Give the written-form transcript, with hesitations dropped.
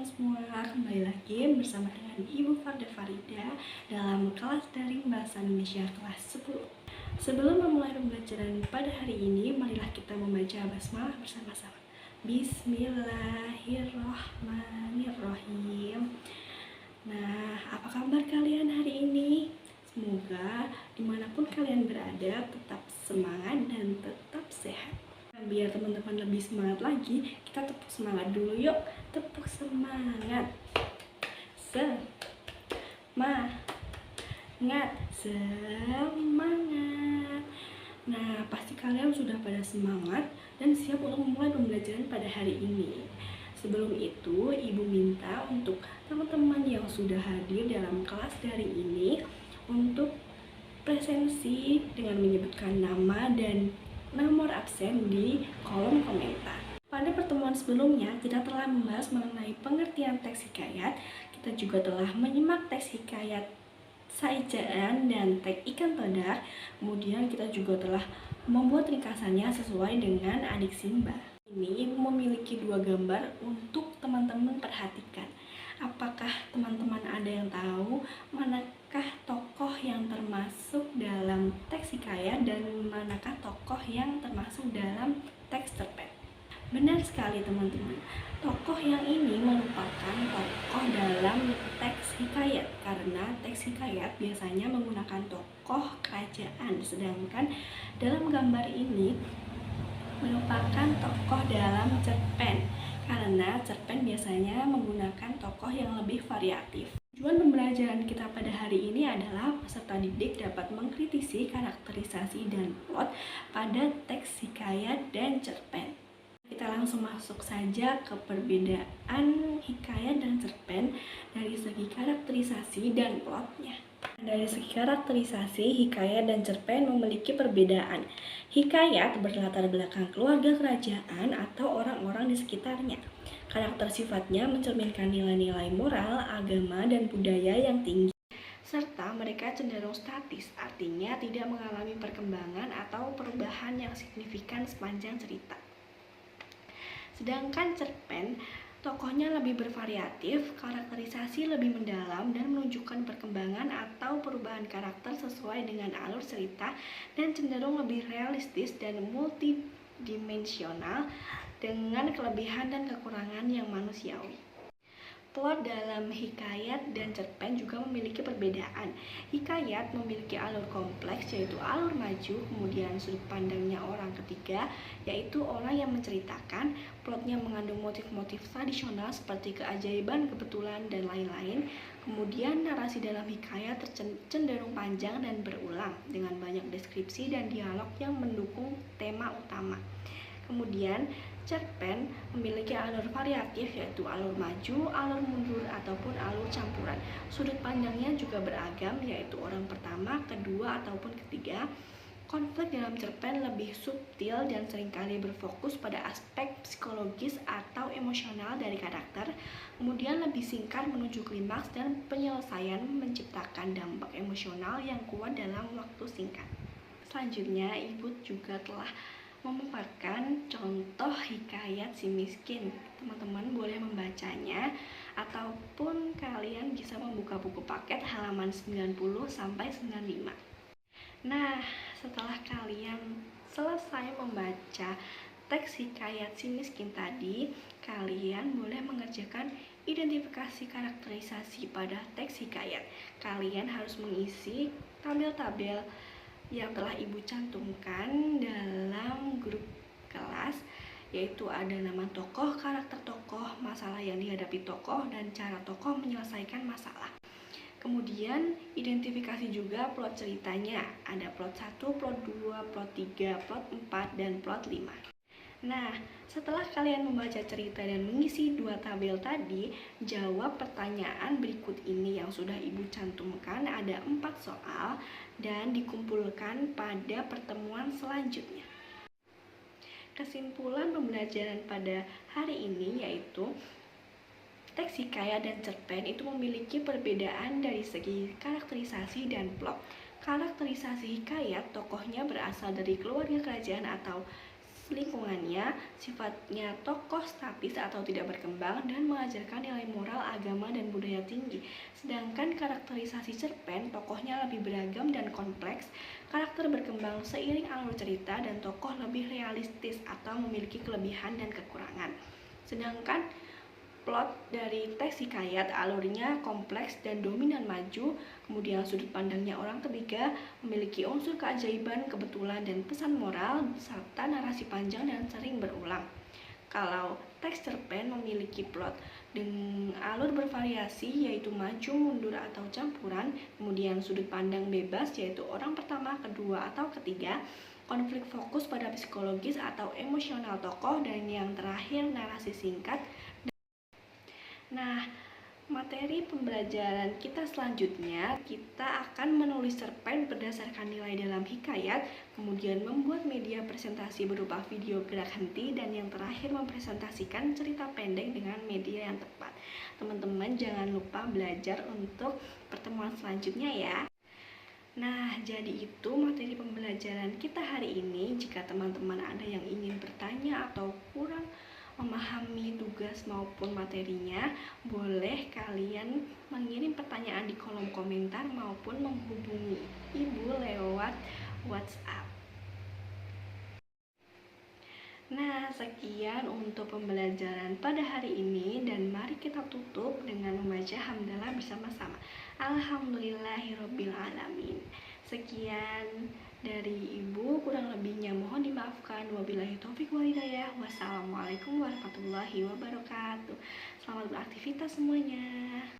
teman-teman semua, kembali lagi bersama dengan Ibu Farda Farida dalam kelas daring Bahasa Indonesia kelas 10. Sebelum memulai pembelajaran pada hari ini, marilah kita membaca basmalah bersama-sama. Bismillahirrahmanirrahim. Nah, apa kabar kalian hari ini? Semoga dimanapun kalian berada tetap semangat dan tetap sehat. Biar teman-teman lebih semangat lagi, kita tepuk semangat dulu yuk. Tepuk semangat. Semangat. Nah, pasti kalian sudah pada semangat dan siap untuk memulai pembelajaran pada hari ini. Sebelum itu, Ibu minta untuk teman-teman yang sudah hadir dalam kelas dari ini untuk presensi dengan menyebutkan nama dan nomor absen di kolom komentar. Pada pertemuan sebelumnya, kita telah membahas mengenai pengertian teks hikayat. Kita juga telah menyimak teks hikayat Saijaan dan teks ikan todak. Kemudian kita juga telah membuat ringkasannya sesuai dengan adik Simba. Ini Ibu memiliki dua gambar untuk teman-teman perhatikan. Apakah teman-teman ada yang tahu manakah tokoh yang termasuk dalam teks hikayat dan manakah tokoh yang termasuk dalam teks cerpen? Benar sekali teman-teman, tokoh yang ini merupakan tokoh dalam teks hikayat karena teks hikayat biasanya menggunakan tokoh kerajaan, sedangkan dalam gambar ini merupakan tokoh dalam cerpen karena cerpen biasanya menggunakan tokoh yang lebih variatif. Tujuan pembelajaran kita pada hari ini adalah peserta didik dapat mengkritisi karakterisasi dan plot pada teks hikayat dan cerpen. Kita langsung masuk saja ke perbedaan hikayat dan cerpen dari segi karakterisasi dan plotnya. Dari segi karakterisasi, hikayat dan cerpen memiliki perbedaan. Hikayat berlatar belakang keluarga kerajaan atau orang-orang di sekitarnya. Karakter sifatnya mencerminkan nilai-nilai moral, agama, dan budaya yang tinggi. Serta mereka cenderung statis, artinya tidak mengalami perkembangan atau perubahan yang signifikan sepanjang cerita. Sedangkan cerpen, tokohnya lebih bervariatif, karakterisasi lebih mendalam dan menunjukkan perkembangan atau perubahan karakter sesuai dengan alur cerita dan cenderung lebih realistis dan multidimensional dengan kelebihan dan kekurangan yang manusiawi. Plot dalam hikayat dan cerpen juga memiliki perbedaan. Hikayat memiliki alur kompleks yaitu alur maju, kemudian sudut pandangnya orang ketiga yaitu orang yang menceritakan. Plotnya mengandung motif-motif tradisional seperti keajaiban, kebetulan, dan lain-lain. Kemudian narasi dalam hikayat cenderung panjang dan berulang dengan banyak deskripsi dan dialog yang mendukung tema utama. Kemudian cerpen memiliki alur variatif yaitu alur maju, alur mundur, ataupun alur campuran. Sudut pandangnya juga beragam yaitu orang pertama, kedua, ataupun ketiga. Konflik dalam cerpen lebih subtil dan seringkali berfokus pada aspek psikologis atau emosional dari karakter. Kemudian lebih singkat menuju klimaks dan penyelesaian menciptakan dampak emosional yang kuat dalam waktu singkat. Selanjutnya, Ibu juga telah memaparkan contoh hikayat si miskin. Teman-teman boleh membacanya ataupun kalian bisa membuka buku paket halaman 90 sampai 95. Nah, setelah kalian selesai membaca teks hikayat si miskin tadi, kalian boleh mengerjakan identifikasi karakterisasi pada teks hikayat. Kalian harus mengisi tabel-tabel yang telah Ibu cantumkan dalam grup kelas, yaitu ada nama tokoh, karakter tokoh, masalah yang dihadapi tokoh, dan cara tokoh menyelesaikan masalah. Kemudian identifikasi juga plot ceritanya, ada plot 1, plot 2, plot 3, plot 4, dan plot 5. Nah, setelah kalian membaca cerita dan mengisi dua tabel tadi, jawab pertanyaan berikut ini yang sudah Ibu cantumkan. Ada 4 soal dan dikumpulkan pada pertemuan selanjutnya. Kesimpulan pembelajaran pada hari ini yaitu teks hikayat dan cerpen itu memiliki perbedaan dari segi karakterisasi dan plot. Karakterisasi hikayat, tokohnya berasal dari keluarga kerajaan atau lingkungannya, sifatnya tokoh statis atau tidak berkembang, dan mengajarkan nilai moral, agama, dan budaya tinggi. Sedangkan karakterisasi cerpen, tokohnya lebih beragam dan kompleks, karakter berkembang seiring alur cerita, dan tokoh lebih realistis atau memiliki kelebihan dan kekurangan. Sedangkan plot dari teks hikayat alurnya kompleks dan dominan maju, kemudian sudut pandangnya orang ketiga memiliki unsur keajaiban, kebetulan, dan pesan moral, serta narasi panjang dan sering berulang. Kalau teks cerpen memiliki plot dengan alur bervariasi yaitu maju, mundur, atau campuran, kemudian sudut pandang bebas yaitu orang pertama, kedua, atau ketiga, konflik fokus pada psikologis atau emosional tokoh, dan yang terakhir narasi singkat. Nah, materi pembelajaran kita selanjutnya, kita akan menulis cerpen berdasarkan nilai dalam hikayat, kemudian membuat media presentasi berupa video gerak henti, dan yang terakhir mempresentasikan cerita pendek dengan media yang tepat. Teman-teman jangan lupa belajar untuk pertemuan selanjutnya ya. Nah, jadi itu materi pembelajaran kita hari ini. Jika teman-teman ada yang ingin bertanya atau kurang memahami tugas maupun materinya, boleh kalian mengirim pertanyaan di kolom komentar maupun menghubungi Ibu lewat WhatsApp. Nah, sekian untuk pembelajaran pada hari ini, dan mari kita tutup dengan membaca hamdalah bersama-sama. Alhamdulillahirobbilalamin. Sekian dari Ibu, kurang lebihnya mohon dimaafkan. Wabillahi taufik wal hidayah. Wassalamualaikum warahmatullahi wabarakatuh. Selamat beraktivitas semuanya.